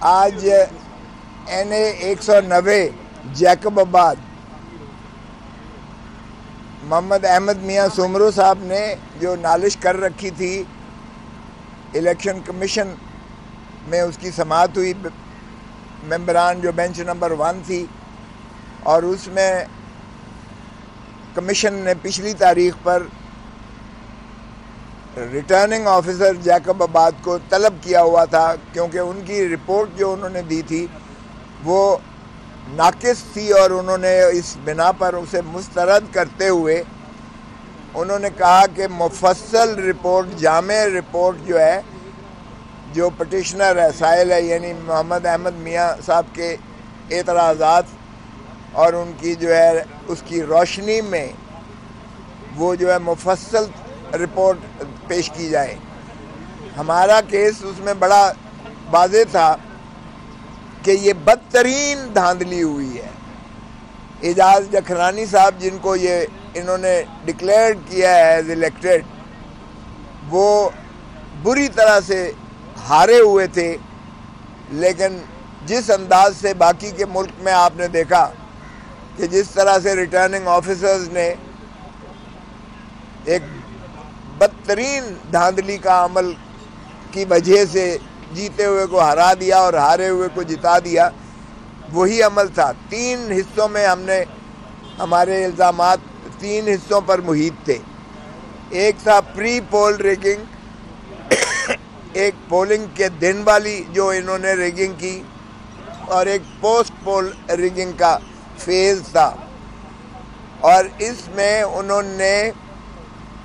आज NA 190 जैकबाबाद मोहम्मद अहमद मियाँ सुमरू साहब ने जो नालिश कर रखी थी, इलेक्शन कमीशन में उसकी समाअत हुई, मेंबरान जो बेंच नंबर 1 थी, और उसमें कमीशन ने पिछली तारीख पर रिटर्निंग ऑफिसर जैकबाबाद को तलब किया हुआ था, क्योंकि उनकी रिपोर्ट जो उन्होंने दी थी वो नाकिस थी, और उन्होंने इस बिना पर उसे मुस्तरद करते हुए उन्होंने कहा कि मुफस्सल रिपोर्ट, जामे रिपोर्ट जो है, जो पटिशनर है, साइल है, यानी मोहम्मद अहमद मियाँ साहब के एतराज़ात और उनकी जो है उसकी रोशनी में वो जो है मुफस्सल रिपोर्ट पेश की जाए। हमारा केस उसमें बड़ा वाज़ेह था कि ये बदतरीन धांधली हुई है। एजाज जखरानी साहब, जिनको ये इन्होंने डिक्लेयर किया है एज इलेक्टेड, वो बुरी तरह से हारे हुए थे, लेकिन जिस अंदाज से बाकी के मुल्क में आपने देखा कि जिस तरह से रिटर्निंग ऑफिसर्स ने एक बदतरीन धांधली का अमल की वजह से जीते हुए को हरा दिया और हारे हुए को जिता दिया, वही अमल था। 3 हिस्सों में हमने हमारे इल्ज़ामात 3 हिस्सों पर मुहित थे। एक था प्री पोल रिगिंग, एक पोलिंग के दिन वाली जो इन्होंने रिगिंग की, और एक पोस्ट पोल रिगिंग का फेज़ था, और इसमें उन्होंने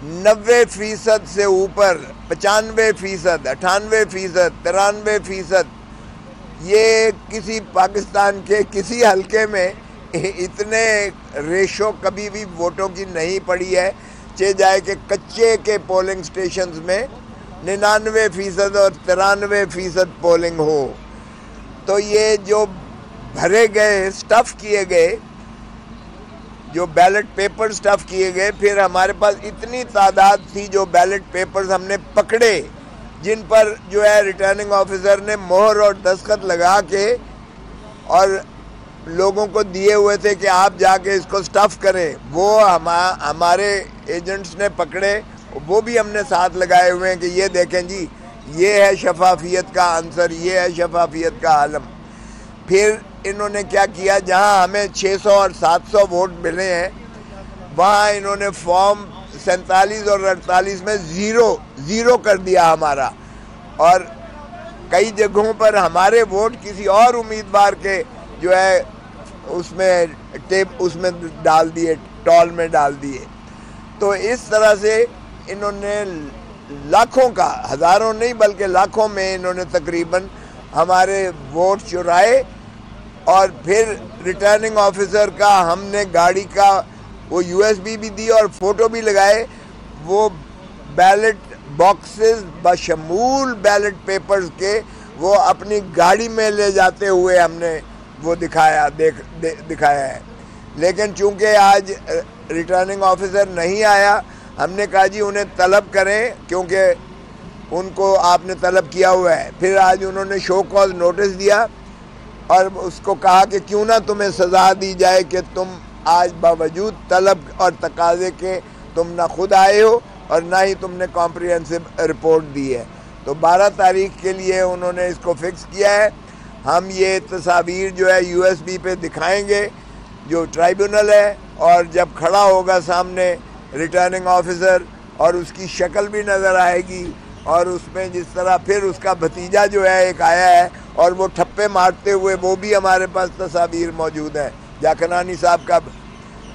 90% से ऊपर 95%, 98%, 93%, ये किसी पाकिस्तान के किसी हलके में इतने रेशो कभी भी वोटों की नहीं पड़ी है। चाहे जाए कि कच्चे के पोलिंग स्टेशंस में 99% और 93% पोलिंग हो। तो ये जो भरे गए, स्टफ़ किए गए, जो बैलेट पेपर स्टफ़ किए गए, फिर हमारे पास इतनी तादाद थी जो बैलेट पेपर्स हमने पकड़े, जिन पर जो है रिटर्निंग ऑफिसर ने मोहर और दस्तखत लगा के और लोगों को दिए हुए थे कि आप जाके इसको स्टफ़ करें। वो हमारे एजेंट्स ने पकड़े, वो भी हमने साथ लगाए हुए हैं कि ये देखें जी, ये है शफाफियत का अंसर, ये है शफाफियत का आलम। फिर इन्होंने क्या किया, जहां हमें 600 और 700 वोट मिले हैं, वहां इन्होंने फॉर्म 47 और 48 में ज़ीरो कर दिया हमारा, और कई जगहों पर हमारे वोट किसी और उम्मीदवार के जो है उसमें डाल दिए, टॉल में डाल दिए। तो इस तरह से इन्होंने लाखों का, हज़ारों नहीं बल्कि लाखों में इन्होंने तकरीबन हमारे वोट चुराए। और फिर रिटर्निंग ऑफिसर का हमने गाड़ी का वो USB भी दी और फ़ोटो भी लगाए। वो बैलेट बॉक्सेस बशमूल बैलेट पेपर्स के वो अपनी गाड़ी में ले जाते हुए हमने वो दिखाया है। लेकिन चूंकि आज रिटर्निंग ऑफिसर नहीं आया, हमने कहा जी उन्हें तलब करें, क्योंकि उनको आपने तलब किया हुआ है। फिर आज उन्होंने शो कॉज नोटिस दिया और उसको कहा कि क्यों ना तुम्हें सज़ा दी जाए कि तुम आज बावजूद तलब और तकाजे के तुम ना खुद आए हो और ना ही तुमने कॉम्प्रिहेंसिव रिपोर्ट दी है। तो 12 तारीख के लिए उन्होंने इसको फिक्स किया है। हम ये तस्वीर जो है USB पे दिखाएंगे जो ट्राइब्यूनल है, और जब खड़ा होगा सामने रिटर्निंग ऑफिसर और उसकी शक्ल भी नज़र आएगी, और उसमें जिस तरह फिर उसका भतीजा जो है एक आया है और वो ठप्पे मारते हुए, वो भी हमारे पास तस्वीर मौजूद है जाखरानी साहब का।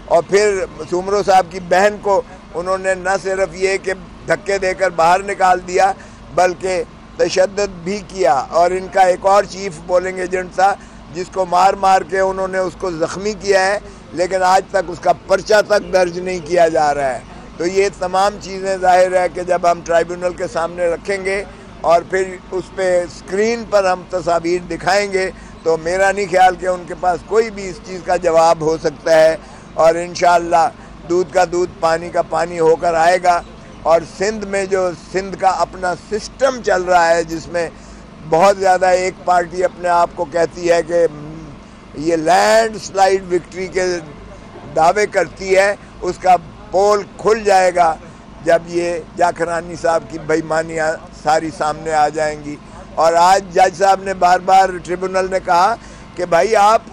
और फिर सुमरू साहब की बहन को उन्होंने न सिर्फ ये कि धक्के देकर बाहर निकाल दिया, बल्कि तशद्दुद भी किया। और इनका एक और चीफ पोलिंग एजेंट था जिसको मार मार के उन्होंने उसको ज़ख्मी किया है, लेकिन आज तक उसका पर्चा तक दर्ज नहीं किया जा रहा है। तो ये तमाम चीज़ें ज़ाहिर है कि जब हम ट्राइब्यूनल के सामने रखेंगे और फिर उस पर स्क्रीन पर हम तस्वीर दिखाएंगे, तो मेरा नहीं ख्याल कि उनके पास कोई भी इस चीज़ का जवाब हो सकता है। और इंशाअल्लाह दूध का दूध, पानी का पानी होकर आएगा। और सिंध में जो सिंध का अपना सिस्टम चल रहा है, जिसमें बहुत ज़्यादा एक पार्टी अपने आप को कहती है कि ये लैंडस्लाइड विक्ट्री के दावे करती है, उसका पोल खुल जाएगा जब ये जाखरानी साहब की बेईमानियाँ सारी सामने आ जाएंगी। और आज जज साहब ने बार बार ट्रिब्यूनल ने कहा कि भाई आप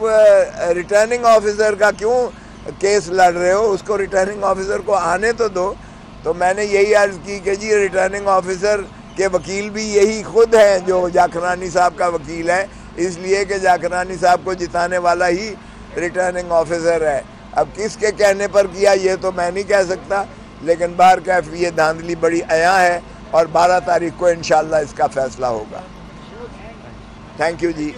रिटर्निंग ऑफिसर का क्यों केस लड़ रहे हो, उसको रिटर्निंग ऑफिसर को आने तो दो। तो मैंने यही अर्ज़ की कि जी रिटर्निंग ऑफिसर के वकील भी यही खुद हैं जो जाखरानी साहब का वकील है, इसलिए कि जाखरानी साहब को जिताने वाला ही रिटर्निंग ऑफिसर है। अब किसके कहने पर किया ये तो मैं नहीं कह सकता, लेकिन बार कैफ ये धांधली बड़ी अया है और 12 तारीख को इंशाल्लाह इसका फैसला होगा। Thank you ji.